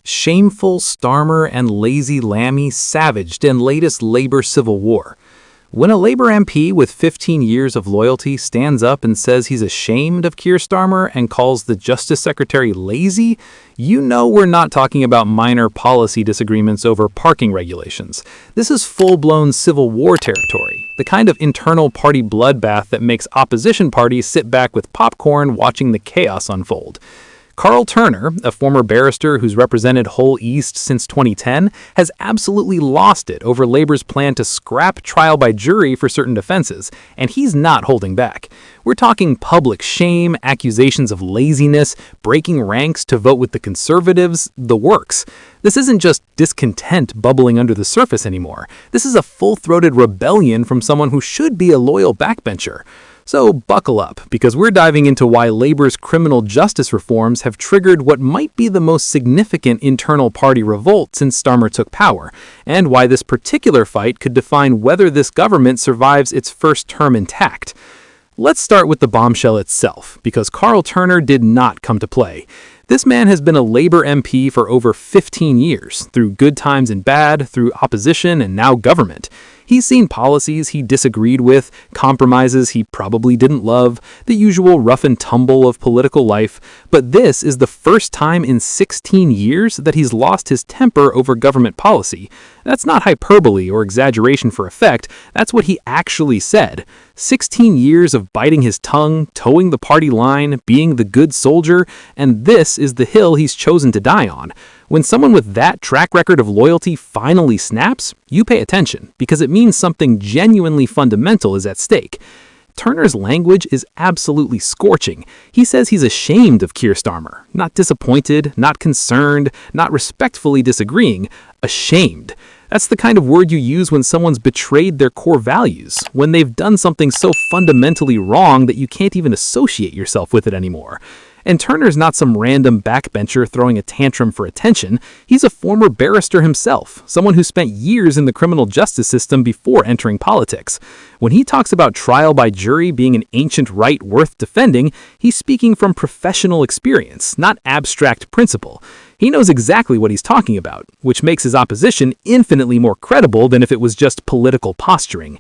Shameful Starmer and lazy Lammy savaged in latest Labour civil war. When a Labour MP with 15 years of loyalty stands up and says he's ashamed of Keir Starmer and calls the Justice Secretary lazy, you know we're not talking about minor policy disagreements over parking regulations. This is full-blown civil war territory, the kind of internal party bloodbath that makes opposition parties sit back with popcorn watching the chaos unfold. Karl Turner, a former barrister who's represented Hull East since 2010, has absolutely lost it over Labour's plan to scrap trial by jury for certain offences, and he's not holding back. We're talking public shame, accusations of laziness, breaking ranks to vote with the Conservatives, the works. This isn't just discontent bubbling under the surface anymore. This is a full-throated rebellion from someone who should be a loyal backbencher. So buckle up, because we're diving into why Labour's criminal justice reforms have triggered what might be the most significant internal party revolt since Starmer took power, and why this particular fight could define whether this government survives its first term intact. Let's start with the bombshell itself, because Karl Turner did not come to play. This man has been a Labour MP for over 15 years, through good times and bad, through opposition and now government. He's seen policies he disagreed with, compromises he probably didn't love, the usual rough and tumble of political life, but this is the first time in 16 years that he's lost his temper over government policy. That's not hyperbole or exaggeration for effect, that's what he actually said. 16 years of biting his tongue, towing the party line, being the good soldier, and this is the hill he's chosen to die on. When someone with that track record of loyalty finally snaps, you pay attention, because it means something genuinely fundamental is at stake. Turner's language is absolutely scorching. He says he's ashamed of Keir Starmer, not disappointed, not concerned, not respectfully disagreeing, ashamed. That's the kind of word you use when someone's betrayed their core values, when they've done something so fundamentally wrong that you can't even associate yourself with it anymore. And Turner's not some random backbencher throwing a tantrum for attention. He's a former barrister himself, someone who spent years in the criminal justice system before entering politics. When he talks about trial by jury being an ancient right worth defending, he's speaking from professional experience, not abstract principle. He knows exactly what he's talking about, which makes his opposition infinitely more credible than if it was just political posturing.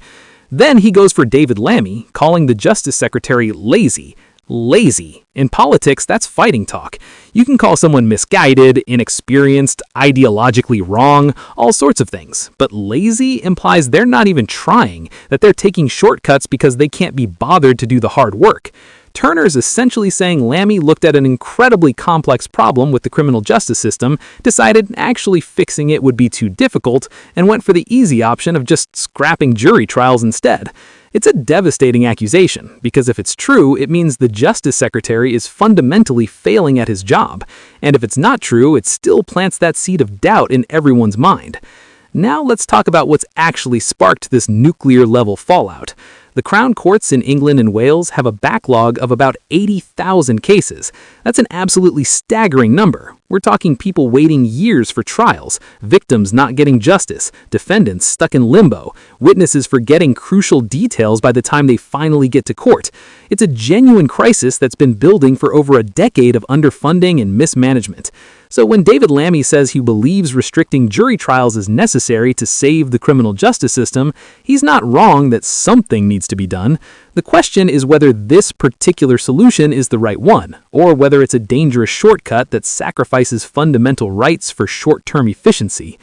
Then he goes for David Lammy, calling the Justice Secretary lazy. Lazy. In politics, that's fighting talk. You can call someone misguided, inexperienced, ideologically wrong, all sorts of things. But lazy implies they're not even trying, that they're taking shortcuts because they can't be bothered to do the hard work. Turner's essentially saying Lammy looked at an incredibly complex problem with the criminal justice system, decided actually fixing it would be too difficult, and went for the easy option of just scrapping jury trials instead. It's a devastating accusation, because if it's true, it means the Justice Secretary is fundamentally failing at his job. And if it's not true, it still plants that seed of doubt in everyone's mind. Now let's talk about what's actually sparked this nuclear-level fallout. The Crown Courts in England and Wales have a backlog of about 80,000 cases. That's an absolutely staggering number. We're talking people waiting years for trials, victims not getting justice, defendants stuck in limbo, witnesses forgetting crucial details by the time they finally get to court. It's a genuine crisis that's been building for over a decade of underfunding and mismanagement. So when David Lammy says he believes restricting jury trials is necessary to save the criminal justice system, he's not wrong that something needs to be done. The question is whether this particular solution is the right one, or whether it's a dangerous shortcut that sacrifices fundamental rights for short-term efficiency.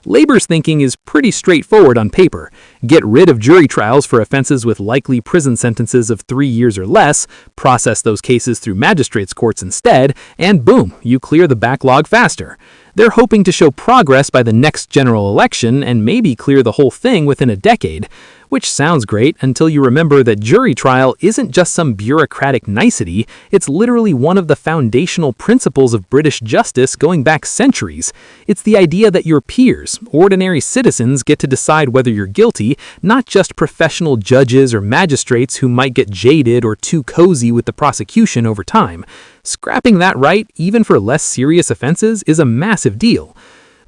Labour's thinking is pretty straightforward on paper. Get rid of jury trials for offences with likely prison sentences of 3 years or less, process those cases through magistrates' courts instead, and boom, you clear the backlog faster. They're hoping to show progress by the next general election and maybe clear the whole thing within a decade. Which sounds great until you remember that jury trial isn't just some bureaucratic nicety, it's literally one of the foundational principles of British justice going back centuries. It's the idea that your peers, ordinary citizens, get to decide whether you're guilty, not just professional judges or magistrates who might get jaded or too cozy with the prosecution over time. Scrapping that right, even for less serious offenses, is a massive deal.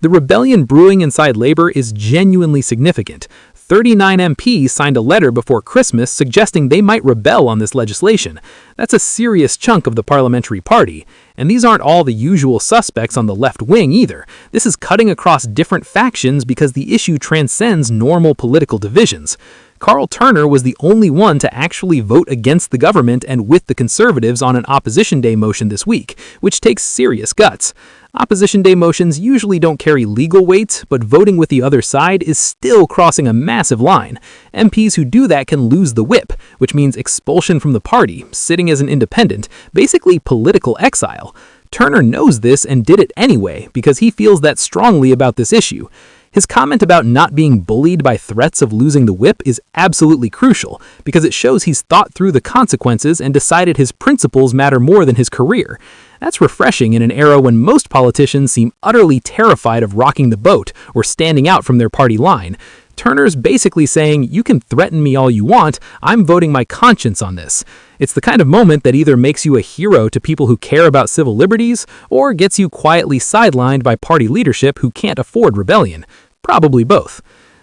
The rebellion brewing inside Labour is genuinely significant. 39 MPs signed a letter before Christmas suggesting they might rebel on this legislation. That's a serious chunk of the parliamentary party. And these aren't all the usual suspects on the left wing either. This is cutting across different factions because the issue transcends normal political divisions. Karl Turner was the only one to actually vote against the government and with the Conservatives on an Opposition Day motion this week, which takes serious guts. Opposition Day motions usually don't carry legal weight, but voting with the other side is still crossing a massive line. MPs who do that can lose the whip, which means expulsion from the party, sitting as an independent, basically political exile. Turner knows this and did it anyway because he feels that strongly about this issue. His comment about not being bullied by threats of losing the whip is absolutely crucial because it shows he's thought through the consequences and decided his principles matter more than his career. That's refreshing in an era when most politicians seem utterly terrified of rocking the boat or standing out from their party line. Turner's basically saying, you can threaten me all you want, I'm voting my conscience on this. It's the kind of moment that either makes you a hero to people who care about civil liberties or gets you quietly sidelined by party leadership who can't afford rebellion. Probably both.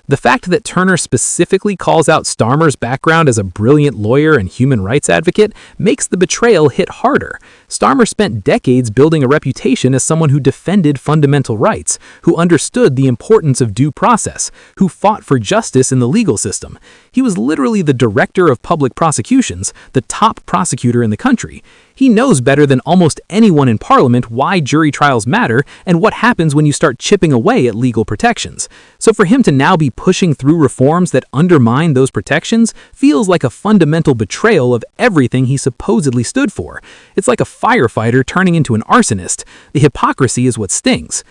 The fact that Turner specifically calls out Starmer's background as a brilliant lawyer and human rights advocate makes the betrayal hit harder. Starmer spent decades building a reputation as someone who defended fundamental rights, who understood the importance of due process, who fought for justice in the legal system. He was literally the director of public prosecutions, the top prosecutor in the country. He knows better than almost anyone in Parliament why jury trials matter and what happens when you start chipping away at legal protections. So for him to now be pushing through reforms that undermine those protections feels like a fundamental betrayal of everything he supposedly stood for. It's like a firefighter turning into an arsonist. The hypocrisy is what stings.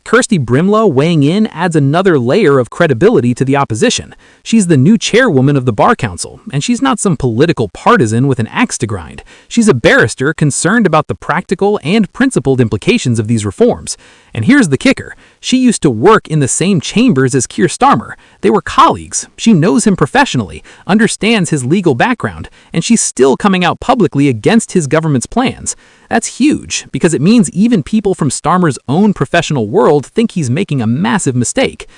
Kirsty Brimlow weighing in adds another layer of credibility to the opposition. She's the new chairwoman of the Bar Council, and she's not some political partisan with an axe to grind. She's a barrister concerned about the practical and principled implications of these reforms. And here's the kicker. She used to work in the same chambers as Keir Starmer. They were colleagues. She knows him professionally, understands his legal background, and she's still coming out publicly against his government's plans. That's huge, because it means even people from Starmer's own professional world think he's making a massive mistake.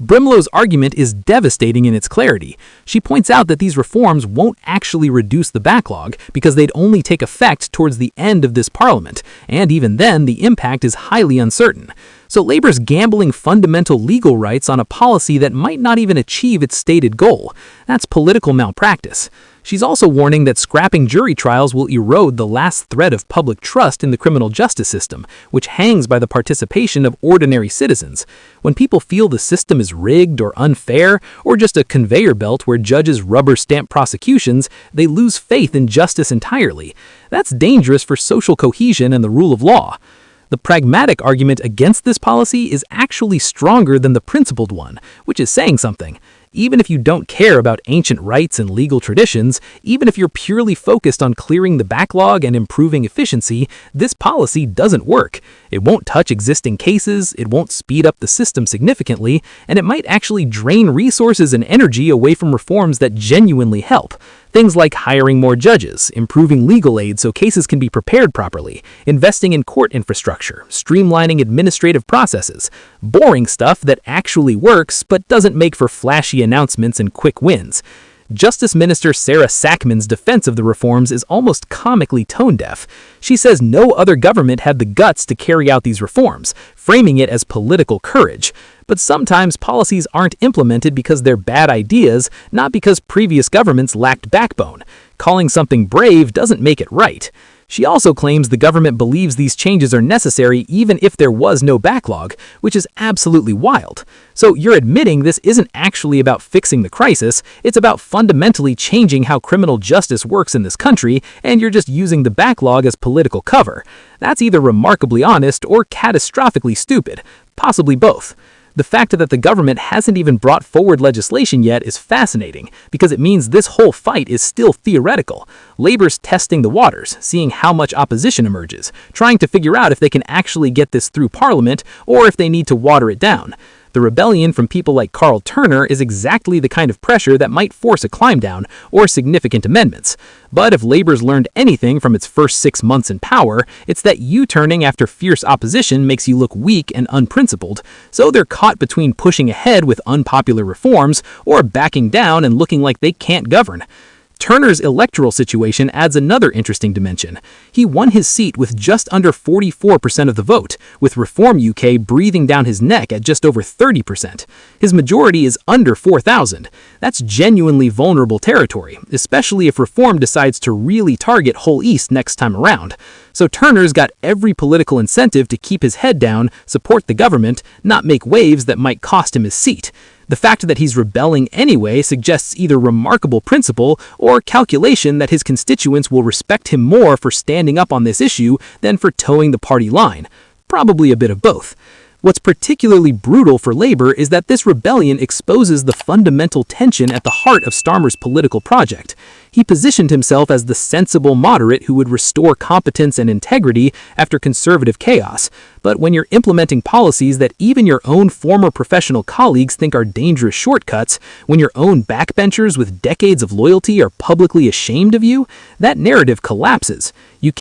Brimlow's argument is devastating in its clarity. She points out that these reforms won't actually reduce the backlog because they'd only take effect towards the end of this parliament, and even then the impact is highly uncertain. So Labour's gambling fundamental legal rights on a policy that might not even achieve its stated goal. That's political malpractice. She's also warning that scrapping jury trials will erode the last thread of public trust in the criminal justice system, which hangs by the participation of ordinary citizens. When people feel the system is rigged or unfair, or just a conveyor belt where judges rubber stamp prosecutions, they lose faith in justice entirely. That's dangerous for social cohesion and the rule of law. The pragmatic argument against this policy is actually stronger than the principled one, which is saying something. Even if you don't care about ancient rights and legal traditions, even if you're purely focused on clearing the backlog and improving efficiency, this policy doesn't work. It won't touch existing cases, it won't speed up the system significantly, and it might actually drain resources and energy away from reforms that genuinely help. Things like hiring more judges, improving legal aid so cases can be prepared properly, investing in court infrastructure, streamlining administrative processes. Boring stuff that actually works but doesn't make for flashy announcements and quick wins. Justice Minister Sarah Sackman's defense of the reforms is almost comically tone-deaf. She says no other government had the guts to carry out these reforms, framing it as political courage. But sometimes policies aren't implemented because they're bad ideas, not because previous governments lacked backbone. Calling something brave doesn't make it right. She also claims the government believes these changes are necessary even if there was no backlog, which is absolutely wild. So you're admitting this isn't actually about fixing the crisis, it's about fundamentally changing how criminal justice works in this country, and you're just using the backlog as political cover. That's either remarkably honest or catastrophically stupid, possibly both. The fact that the government hasn't even brought forward legislation yet is fascinating, because it means this whole fight is still theoretical. Labour's testing the waters, seeing how much opposition emerges, trying to figure out if they can actually get this through Parliament or if they need to water it down. The The rebellion from people like Karl Turner is exactly the kind of pressure that might force a climb down or significant amendments. But if Labour's learned anything from its first 6 months in power, it's that U-turning after fierce opposition makes you look weak and unprincipled, so they're caught between pushing ahead with unpopular reforms or backing down and looking like they can't govern. Turner's electoral situation adds another interesting dimension. He won his seat with just under 44% of the vote, with Reform UK breathing down his neck at just over 30%. His majority is under 4,000. That's genuinely vulnerable territory, especially if Reform decides to really target Hull East next time around. So Turner's got every political incentive to keep his head down, support the government, not make waves that might cost him his seat. The fact that he's rebelling anyway suggests either remarkable principle or calculation that his constituents will respect him more for standing up on this issue than for towing the party line. Probably a bit of both. What's particularly brutal for Labour is that this rebellion exposes the fundamental tension at the heart of Starmer's political project. He positioned himself as the sensible moderate who would restore competence and integrity after conservative chaos. But when you're implementing policies that even your own former professional colleagues think are dangerous shortcuts, when your own backbenchers with decades of loyalty are publicly ashamed of you, that narrative collapses. You